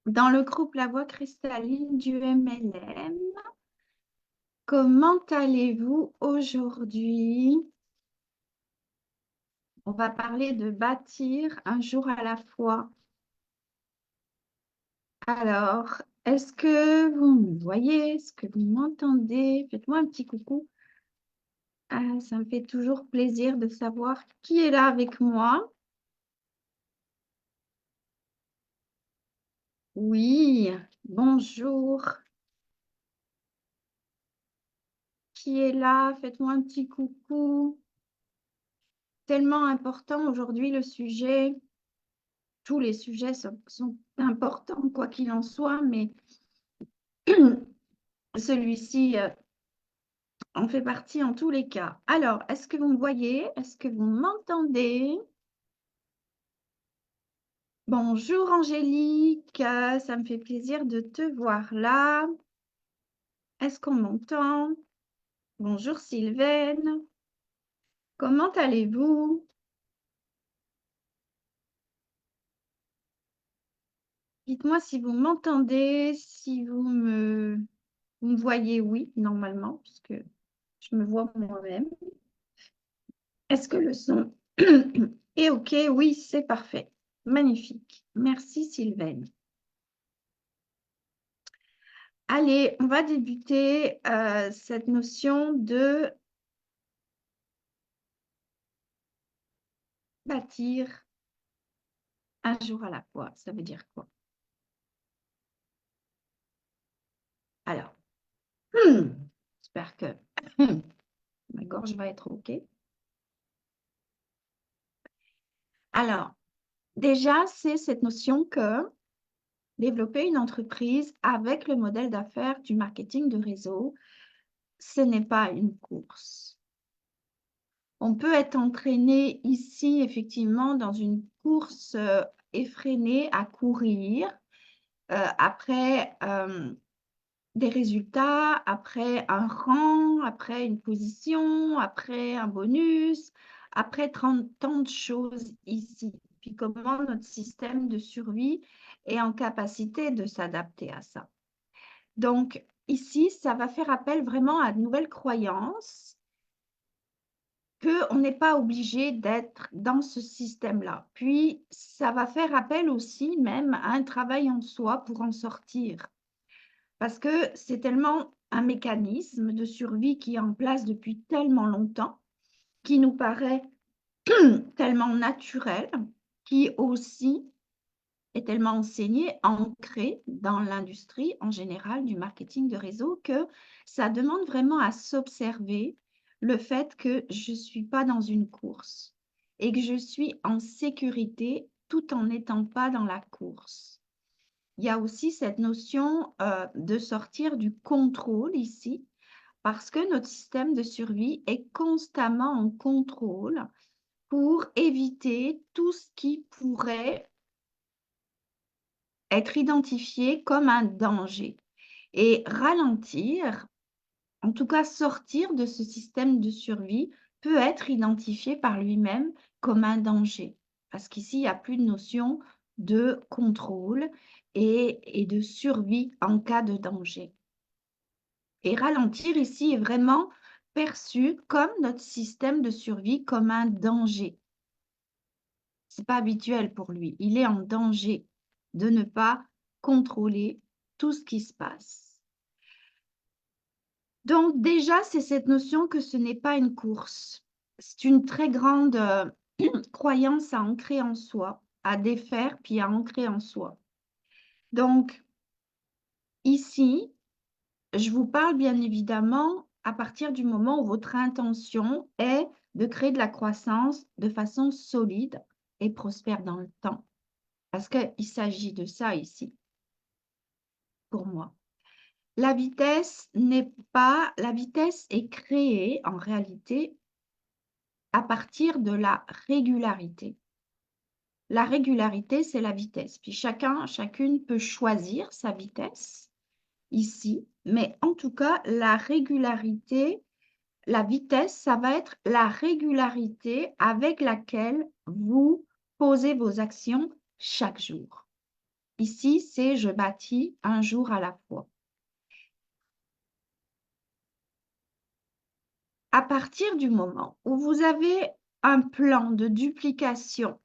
dans le groupe La Voix cristalline du MLM. Comment allez-vous aujourd'hui? On va parler de bâtir un jour à la fois. Alors, est-ce que vous me voyez? Est-ce que vous m'entendez? Faites-moi un petit coucou. Ah, ça me fait toujours plaisir de savoir qui est là avec moi. Oui, bonjour. Qui est là? Faites-moi un petit coucou. Tellement important aujourd'hui le sujet. Tous les sujets sont importants, quoi qu'il en soit, mais celui-ci en fait partie en tous les cas. Alors, est-ce que vous me voyez? Est-ce que vous m'entendez? Bonjour Angélique, ça me fait plaisir de te voir là. Est-ce qu'on m'entend? Bonjour Sylvaine, comment allez-vous? Dites-moi si vous m'entendez, si vous me voyez, oui, normalement, puisque je me vois moi-même. Est-ce que le son est OK? Oui, c'est parfait. Magnifique. Merci Sylvaine. Allez, on va débuter cette notion de bâtir un jour à la fois. Ça veut dire quoi? Alors, j'espère que ma gorge va être OK. Alors, déjà, c'est cette notion que développer une entreprise avec le modèle d'affaires du marketing de réseau, ce n'est pas une course. On peut être entraîné ici, effectivement, dans une course effrénée à courir après des résultats, après un rang, après une position, après un bonus, après 30 tant de choses ici. Puis comment notre système de survie est en capacité de s'adapter à ça. Donc, ici, ça va faire appel vraiment à de nouvelles croyances qu'on n'est pas obligé d'être dans ce système-là. Puis, ça va faire appel aussi même à un travail en soi pour en sortir. Parce que c'est tellement un mécanisme de survie qui est en place depuis tellement longtemps, qui nous paraît tellement naturel, qui aussi est tellement enseigné, ancré dans l'industrie en général du marketing de réseau, que ça demande vraiment à s'observer le fait que je ne suis pas dans une course et que je suis en sécurité tout en n'étant pas dans la course. Il y a aussi cette notion de sortir du contrôle ici, parce que notre système de survie est constamment en contrôle pour éviter tout ce qui pourrait être identifié comme un danger. Et ralentir, en tout cas sortir de ce système de survie, peut être identifié par lui-même comme un danger. Parce qu'ici, il n'y a plus de notion de contrôle et de survie en cas de danger. Et ralentir ici est vraiment perçu comme notre système de survie, comme un danger. Ce n'est pas habituel pour lui. Il est en danger de ne pas contrôler tout ce qui se passe. Donc déjà, c'est cette notion que ce n'est pas une course. C'est une très grande croyance à ancrer en soi, à défaire puis à ancrer en soi. Donc ici, je vous parle bien évidemment à partir du moment où votre intention est de créer de la croissance de façon solide et prospère dans le temps. Parce qu'il s'agit de ça ici, pour moi. La vitesse est créée en réalité à partir de la régularité. La régularité, c'est la vitesse. Puis chacune peut choisir sa vitesse ici, mais en tout cas, la régularité, la vitesse, ça va être la régularité avec laquelle vous posez vos actions chaque jour. Ici, c'est je bâtis un jour à la fois. À partir du moment où vous avez un plan de duplication,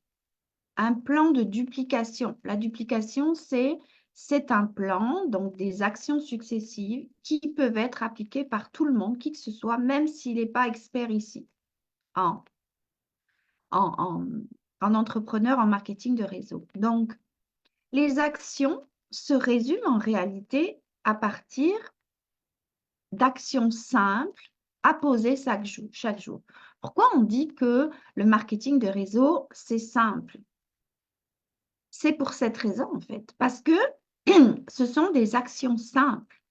la duplication, c'est un plan, donc des actions successives qui peuvent être appliquées par tout le monde, qui que ce soit, même s'il n'est pas expert ici, en, en, en, en entrepreneur, en marketing de réseau. Donc, les actions se résument en réalité à partir d'actions simples à poser chaque jour. Pourquoi on dit que le marketing de réseau, c'est simple? C'est pour cette raison, en fait, parce que ce sont des actions simples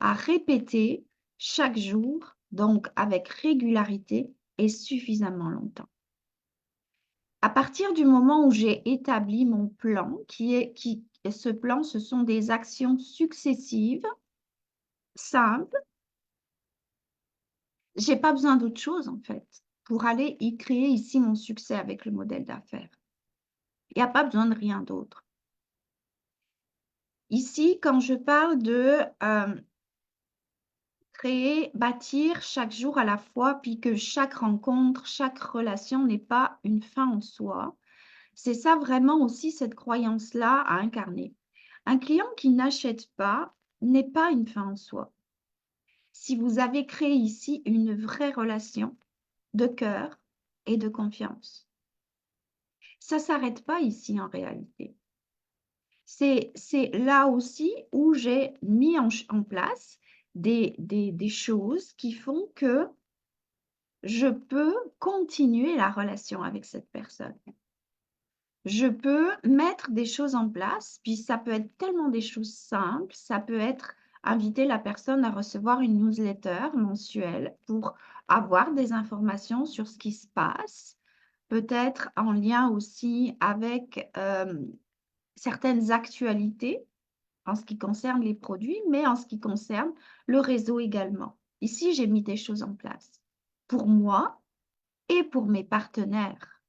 à répéter chaque jour, donc avec régularité et suffisamment longtemps. À partir du moment où j'ai établi mon plan, ce plan, ce sont des actions successives, simples, j'ai pas besoin d'autre chose, en fait, pour aller y créer ici mon succès avec le modèle d'affaires. Il n'y a pas besoin de rien d'autre. Ici, quand je parle de créer, bâtir chaque jour à la fois, puis que chaque rencontre, chaque relation n'est pas une fin en soi, c'est ça vraiment aussi cette croyance-là à incarner. Un client qui n'achète pas n'est pas une fin en soi. Si vous avez créé ici une vraie relation de cœur et de confiance, ça ne s'arrête pas ici en réalité. C'est là aussi où j'ai mis en place des choses qui font que je peux continuer la relation avec cette personne. Je peux mettre des choses en place, puis ça peut être tellement des choses simples, ça peut être inviter la personne à recevoir une newsletter mensuelle pour avoir des informations sur ce qui se passe, peut-être en lien aussi avec certaines actualités en ce qui concerne les produits, mais en ce qui concerne le réseau également. Ici, j'ai mis des choses en place pour moi et pour mes partenaires.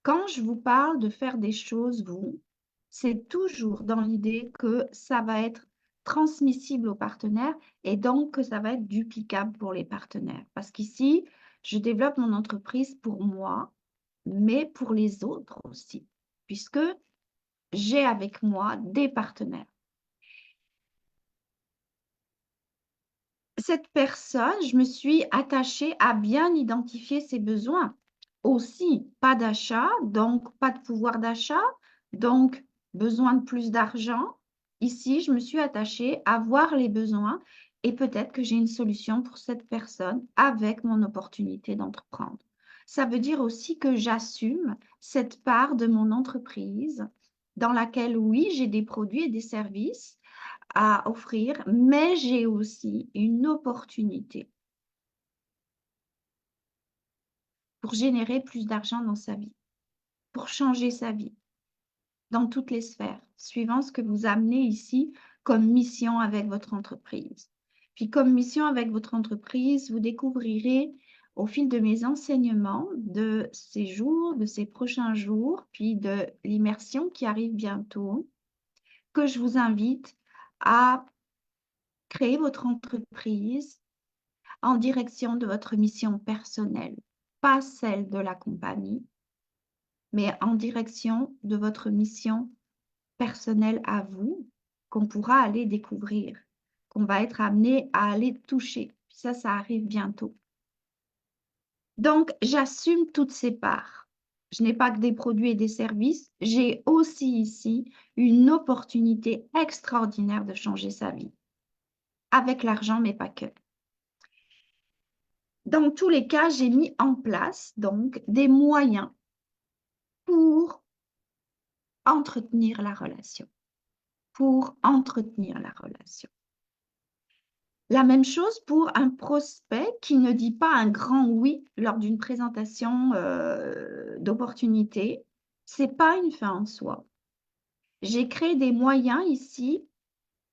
Quand je vous parle de faire des choses, vous, c'est toujours dans l'idée que ça va être transmissible aux partenaires et donc que ça va être duplicable pour les partenaires. Parce qu'ici, je développe mon entreprise pour moi, mais pour les autres aussi, puisque j'ai avec moi des partenaires. Cette personne, je me suis attachée à bien identifier ses besoins. Aussi, pas d'achat, donc pas de pouvoir d'achat, donc besoin de plus d'argent. Ici, je me suis attachée à voir les besoins et peut-être que j'ai une solution pour cette personne avec mon opportunité d'entreprendre. Ça veut dire aussi que j'assume cette part de mon entreprise dans laquelle, oui, j'ai des produits et des services à offrir, mais j'ai aussi une opportunité pour générer plus d'argent dans sa vie, pour changer sa vie dans toutes les sphères, suivant ce que vous amenez ici comme mission avec votre entreprise. Puis comme mission avec votre entreprise, vous découvrirez au fil de mes enseignements de ces jours, de ces prochains jours, puis de l'immersion qui arrive bientôt, que je vous invite à créer votre entreprise en direction de votre mission personnelle, pas celle de la compagnie, mais en direction de votre mission personnelle à vous, qu'on pourra aller découvrir, qu'on va être amené à aller toucher. Ça arrive bientôt. Donc, j'assume toutes ces parts. Je n'ai pas que des produits et des services, j'ai aussi ici une opportunité extraordinaire de changer sa vie, avec l'argent, mais pas que. Dans tous les cas, j'ai mis en place donc des moyens pour entretenir la relation. Pour entretenir la relation. La même chose pour un prospect qui ne dit pas un grand oui lors d'une présentation d'opportunité. Ce n'est pas une fin en soi. J'ai créé des moyens ici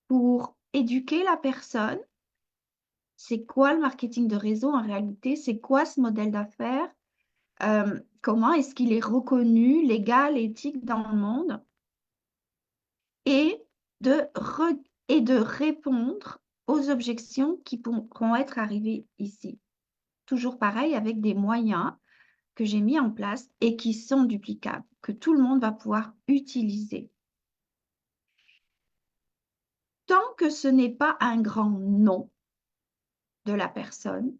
pour éduquer la personne. C'est quoi le marketing de réseau en réalité? C'est quoi ce modèle d'affaires? Comment est-ce qu'il est reconnu, légal, éthique dans le monde? et et de répondre aux objections qui pourront être arrivées ici. Toujours pareil avec des moyens que j'ai mis en place et qui sont duplicables, que tout le monde va pouvoir utiliser. Tant que ce n'est pas un grand nom de la personne,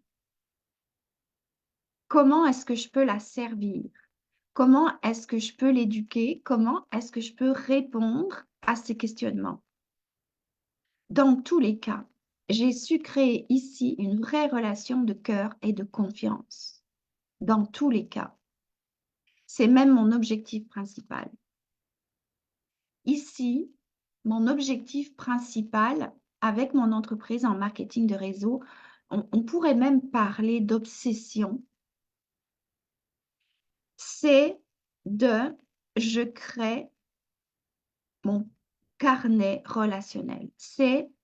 comment est-ce que je peux la servir? Comment est-ce que je peux l'éduquer? Comment est-ce que je peux répondre à ces questionnements? Dans tous les cas, j'ai su créer ici une vraie relation de cœur et de confiance. Dans tous les cas. C'est même mon objectif principal. Ici, mon objectif principal avec mon entreprise en marketing de réseau, on pourrait même parler d'obsession, c'est je crée mon carnet relationnel.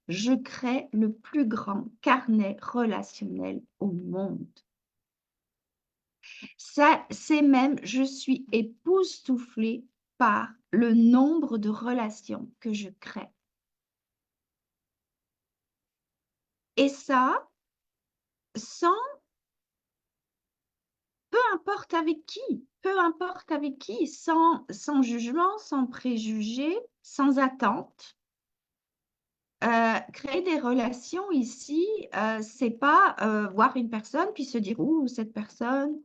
Je crée le plus grand carnet relationnel au monde. Ça, c'est même, je suis époustouflée par le nombre de relations que je crée. Et ça, sans, peu importe avec qui, sans jugement, sans préjugés, sans attente. Créer des relations ici, c'est pas voir une personne puis se dire, ouh, cette personne,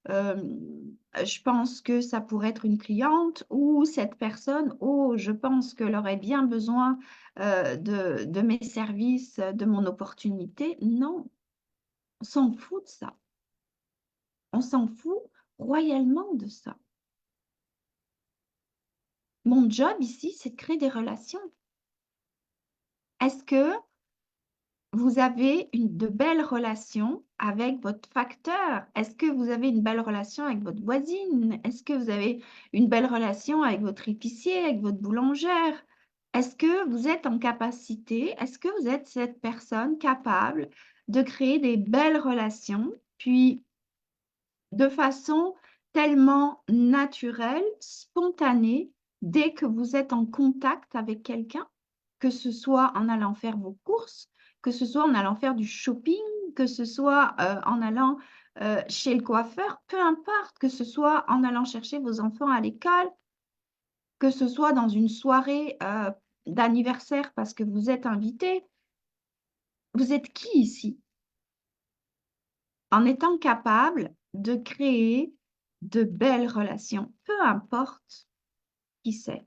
je pense que ça pourrait être une cliente, ou cette personne, oh, je pense qu'elle aurait bien besoin de mes services, de mon opportunité. Non, on s'en fout de ça. On s'en fout royalement de ça. Mon job ici, c'est de créer des relations. Est-ce que vous avez de belles relations avec votre facteur? Est-ce que vous avez une belle relation avec votre voisine? Est-ce que vous avez une belle relation avec votre épicier, avec votre boulangère? Est-ce que vous êtes en capacité, est-ce que vous êtes cette personne capable de créer des belles relations, puis de façon tellement naturelle, spontanée, dès que vous êtes en contact avec quelqu'un, que ce soit en allant faire vos courses, que ce soit en allant faire du shopping, que ce soit en allant chez le coiffeur, peu importe, que ce soit en allant chercher vos enfants à l'école, que ce soit dans une soirée d'anniversaire parce que vous êtes invité. Vous êtes qui ici? En étant capable de créer de belles relations, peu importe qui c'est.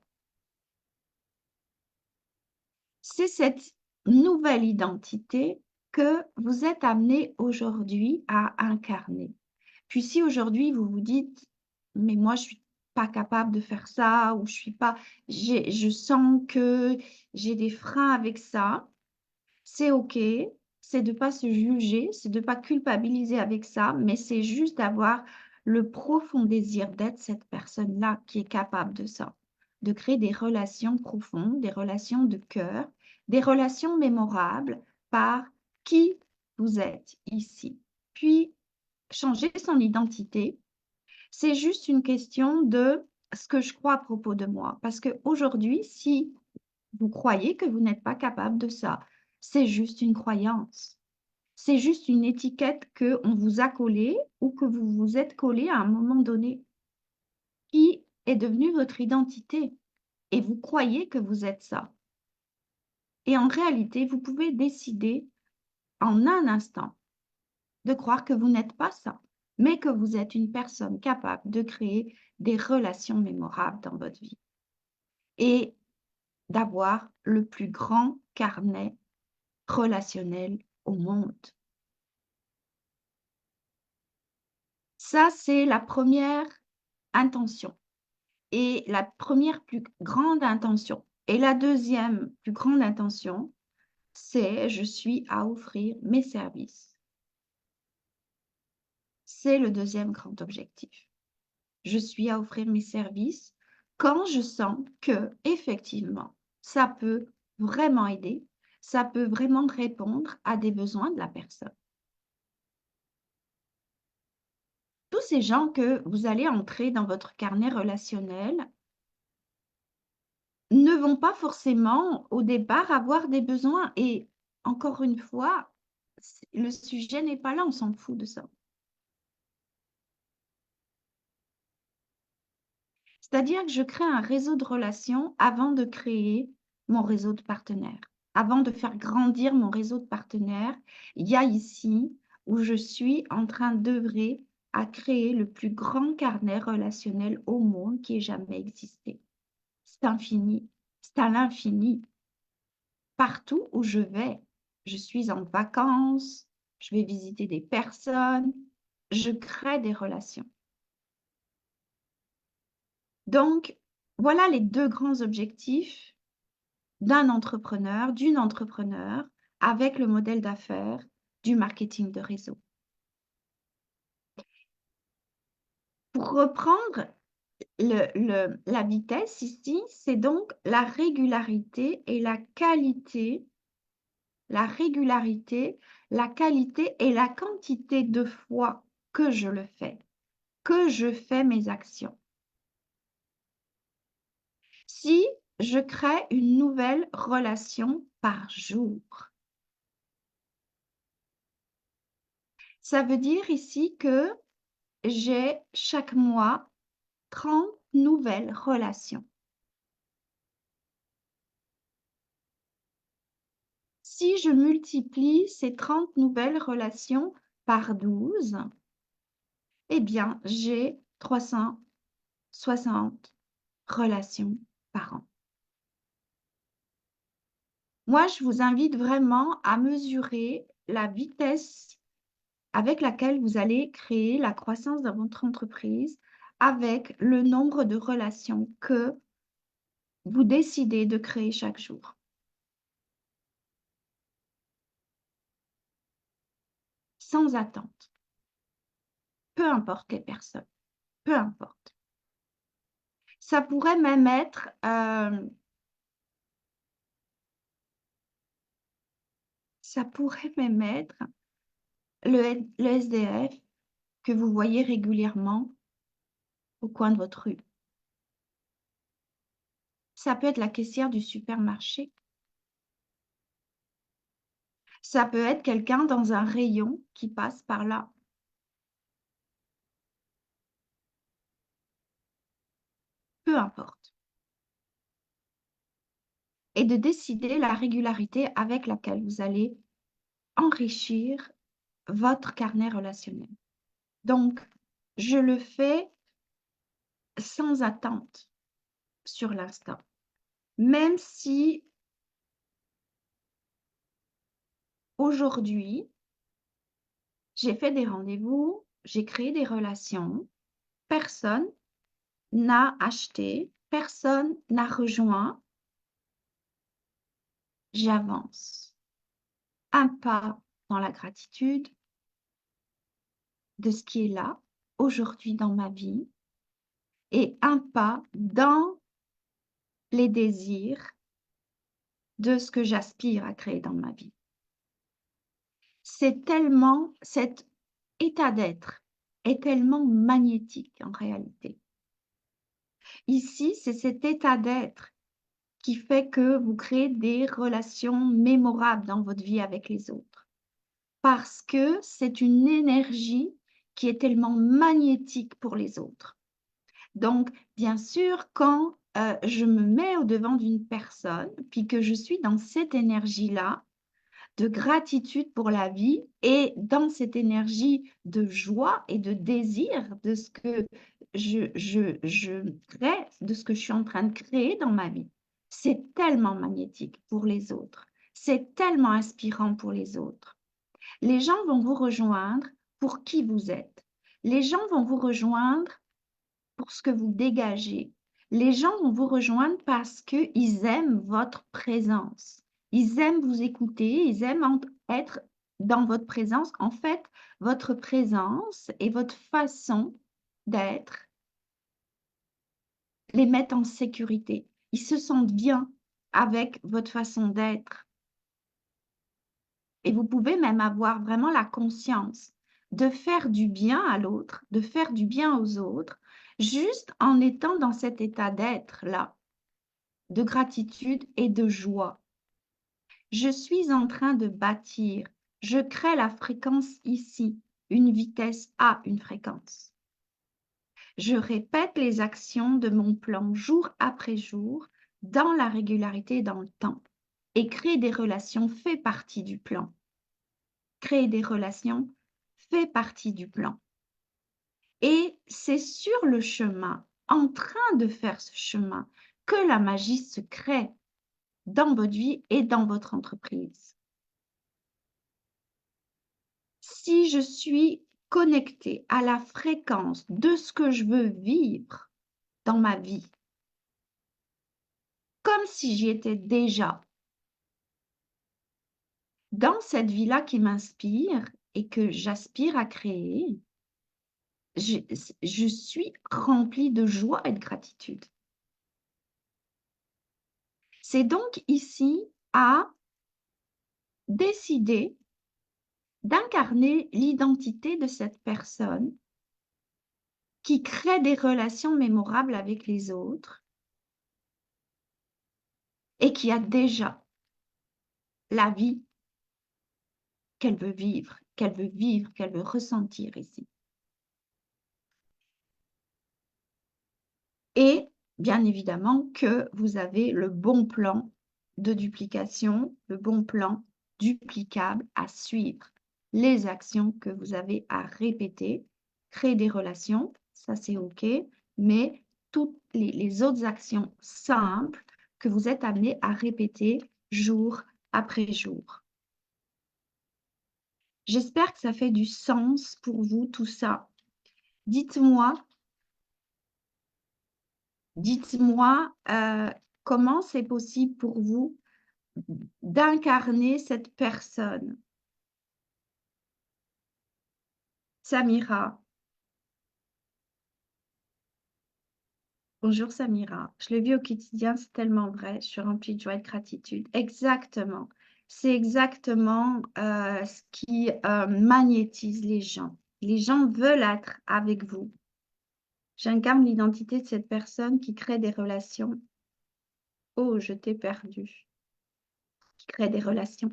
C'est cette nouvelle identité que vous êtes amené aujourd'hui à incarner. Puis si aujourd'hui vous vous dites, mais moi je suis pas capable de faire ça, ou je suis pas, je sens que j'ai des freins avec ça, c'est OK, c'est de ne pas se juger, c'est de ne pas culpabiliser avec ça, mais c'est juste d'avoir le profond désir d'être cette personne-là qui est capable de ça, de créer des relations profondes, des relations de cœur, des relations mémorables par qui vous êtes ici. Puis, changer son identité, c'est juste une question de ce que je crois à propos de moi. Parce qu'aujourd'hui, si vous croyez que vous n'êtes pas capable de ça, c'est juste une croyance. C'est juste une étiquette qu'on vous a collée ou que vous vous êtes collé à un moment donné, qui est devenue votre identité. Et vous croyez que vous êtes ça. Et en réalité, vous pouvez décider en un instant de croire que vous n'êtes pas ça, mais que vous êtes une personne capable de créer des relations mémorables dans votre vie et d'avoir le plus grand carnet relationnel au monde. Ça, c'est la première intention et la première plus grande intention. Et la deuxième plus grande intention, c'est je suis à offrir mes services. C'est le deuxième grand objectif. Je suis à offrir mes services quand je sens que, effectivement, ça peut vraiment aider, ça peut vraiment répondre à des besoins de la personne. Tous ces gens que vous allez entrer dans votre carnet relationnel, ne vont pas forcément au départ avoir des besoins. Et encore une fois, le sujet n'est pas là, on s'en fout de ça. C'est-à-dire que je crée un réseau de relations avant de créer mon réseau de partenaires. Avant de faire grandir mon réseau de partenaires, il y a ici où je suis en train d'œuvrer à créer le plus grand carnet relationnel au monde qui ait jamais existé. C'est infini, c'est à l'infini. Partout où je suis en vacances, je vais visiter des personnes, je crée des relations. Donc, voilà les deux grands objectifs d'un entrepreneur, d'une entrepreneur avec le modèle d'affaires du marketing de réseau. Pour reprendre la vitesse ici, c'est donc la régularité et la qualité, la régularité, la qualité et la quantité de fois que je le fais, que je fais mes actions. Si je crée une nouvelle relation par jour, ça veut dire ici que j'ai chaque mois 30 nouvelles relations. Si je multiplie ces 30 nouvelles relations par 12, eh bien, j'ai 360 relations par an. Moi, je vous invite vraiment à mesurer la vitesse avec laquelle vous allez créer la croissance dans votre entreprise avec le nombre de relations que vous décidez de créer chaque jour. Sans attente. Peu importe les personnes. Peu importe. Ça pourrait même être le SDF que vous voyez régulièrement au coin de votre rue. Ça peut être la caissière du supermarché. Ça peut être quelqu'un dans un rayon qui passe par là. Peu importe. Et de décider la régularité avec laquelle vous allez enrichir votre carnet relationnel. Donc, je le fais sans attente sur l'instant. Même si aujourd'hui, j'ai fait des rendez-vous, j'ai créé des relations, personne n'a acheté, personne n'a rejoint, j'avance. Un pas dans la gratitude de ce qui est là aujourd'hui dans ma vie et un pas dans les désirs de ce que j'aspire à créer dans ma vie. C'est tellement, cet état d'être est tellement magnétique en réalité. Ici, c'est cet état d'être qui fait que vous créez des relations mémorables dans votre vie avec les autres. Parce que c'est une énergie qui est tellement magnétique pour les autres. Donc, bien sûr, quand je me mets au devant d'une personne, puis que je suis dans cette énergie-là, de gratitude pour la vie et dans cette énergie de joie et de désir de ce que je crée, de ce que je suis en train de créer dans ma vie. C'est tellement magnétique pour les autres. C'est tellement inspirant pour les autres. Les gens vont vous rejoindre pour qui vous êtes. Les gens vont vous rejoindre pour ce que vous dégagez. Les gens vont vous rejoindre parce qu'ils aiment votre présence. Ils aiment vous écouter, ils aiment être dans votre présence. En fait, votre présence et votre façon d'être les mettent en sécurité. Ils se sentent bien avec votre façon d'être. Et vous pouvez même avoir vraiment la conscience de faire du bien à l'autre, de faire du bien aux autres, juste en étant dans cet état d'être-là. de gratitude et de joie. Je suis en train de bâtir. Je crée la fréquence ici, une vitesse à une fréquence. Je répète les actions de mon plan jour après jour, dans la régularité et dans le temps. Et créer des relations fait partie du plan. Créer des relations fait partie du plan. Et c'est sur le chemin, en train de faire ce chemin, que la magie se crée dans votre vie et dans votre entreprise. Si je suis connectée à la fréquence de ce que je veux vivre dans ma vie, comme si j'y étais déjà, dans cette vie-là qui m'inspire et que j'aspire à créer, je suis remplie de joie et de gratitude. C'est donc ici à décider d'incarner l'identité de cette personne qui crée des relations mémorables avec les autres et qui a déjà la vie qu'elle veut vivre, qu'elle veut ressentir ici. Et bien évidemment que vous avez le bon plan de duplication, le bon plan duplicable à suivre, les actions que vous avez à répéter, créer des relations, ça c'est OK, mais toutes les autres actions simples que vous êtes amenés à répéter jour après jour. J'espère que ça fait du sens pour vous tout ça. Dites-moi Dites-moi comment c'est possible pour vous d'incarner cette personne. Samira. Bonjour Samira. Je le vis au quotidien, c'est tellement vrai. Je suis remplie de joie et de gratitude. Exactement. C'est exactement ce qui magnétise les gens. Les gens veulent être avec vous. J'incarne l'identité de cette personne qui crée des relations. Oh, je t'ai perdu. Qui crée des relations.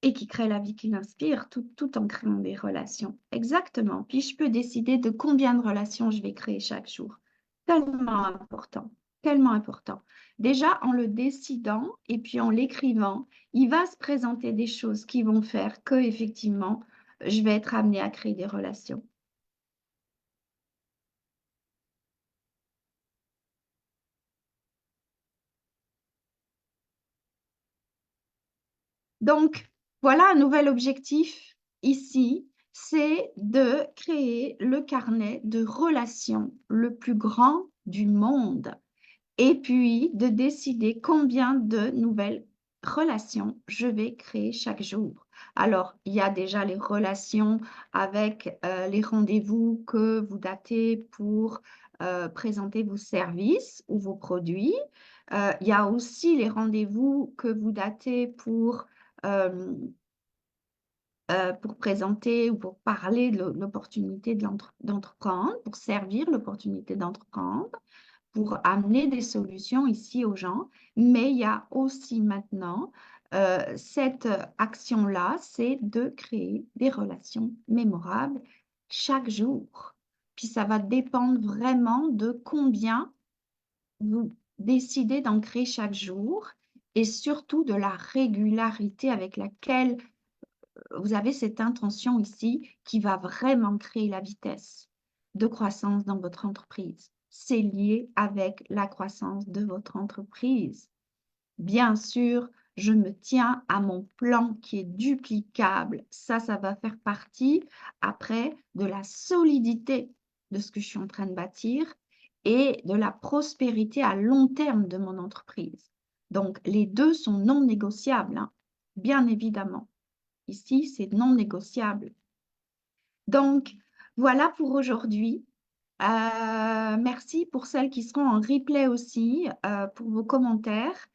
Et qui crée la vie qui l'inspire, tout en créant des relations. Exactement. Puis je peux décider de combien de relations je vais créer chaque jour. Tellement important, tellement important. Déjà, en le décidant et puis en l'écrivant, il va se présenter des choses qui vont faire que, effectivement, je vais être amenée à créer des relations. Donc, voilà un nouvel objectif ici, c'est de créer le carnet de relations le plus grand du monde et puis de décider combien de nouvelles relations je vais créer chaque jour. Alors, il y a déjà les relations avec les rendez-vous que vous datez pour présenter vos services ou vos produits. Il y a aussi les rendez-vous que vous datez euh, pour présenter ou pour parler de l'opportunité d'entreprendre, pour servir l'opportunité d'entreprendre, pour amener des solutions ici aux gens. Mais il y a aussi maintenant cette action-là, c'est de créer des relations mémorables chaque jour. Puis ça va dépendre vraiment de combien vous décidez d'en créer chaque jour et surtout de la régularité avec laquelle vous avez cette intention ici qui va vraiment créer la vitesse de croissance dans votre entreprise. C'est lié avec la croissance de votre entreprise. Bien sûr, je me tiens à mon plan qui est duplicable. Ça va faire partie après de la solidité de ce que je suis en train de bâtir et de la prospérité à long terme de mon entreprise. Donc, les deux sont non négociables, hein, bien évidemment. Ici, c'est non négociable. Donc, voilà pour aujourd'hui. Merci pour celles qui seront en replay aussi, pour vos commentaires.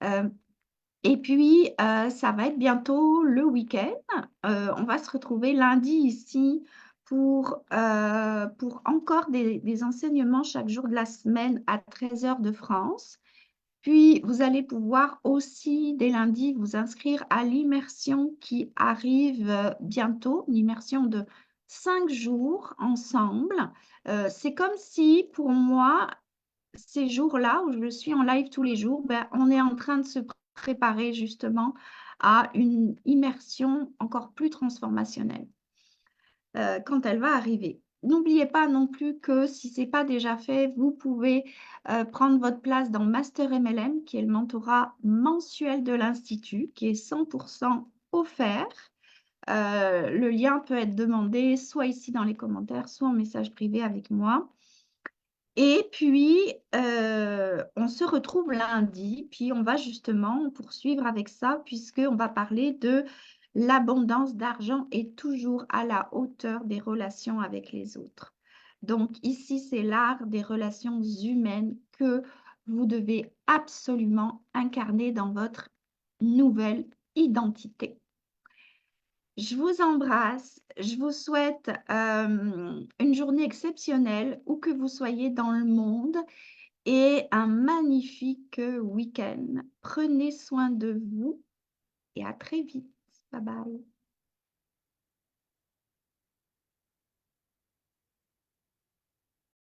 Euh, et puis, ça va être bientôt le week-end. On va se retrouver lundi ici pour encore des enseignements chaque jour de la semaine à 13 heures de France. Puis, vous allez pouvoir aussi, dès lundi, vous inscrire à l'immersion qui arrive bientôt, une immersion de 5 jours ensemble. C'est comme si, pour moi, ces jours-là où je suis en live tous les jours, ben, on est en train de se préparer justement à une immersion encore plus transformationnelle quand elle va arriver. N'oubliez pas non plus que si ce n'est pas déjà fait, vous pouvez prendre votre place dans Master MLM, qui est le mentorat mensuel de l'Institut, qui est 100% offert. Le lien peut être demandé soit ici dans les commentaires, soit en message privé avec moi. Et puis, on se retrouve lundi, puis on va justement poursuivre avec ça, puisqu'on va parler de l'abondance d'argent est toujours à la hauteur des relations avec les autres. Donc ici, c'est l'art des relations humaines que vous devez absolument incarner dans votre nouvelle identité. Je vous embrasse. Je vous souhaite une journée exceptionnelle où que vous soyez dans le monde et un magnifique week-end. Prenez soin de vous et à très vite. Bye bye.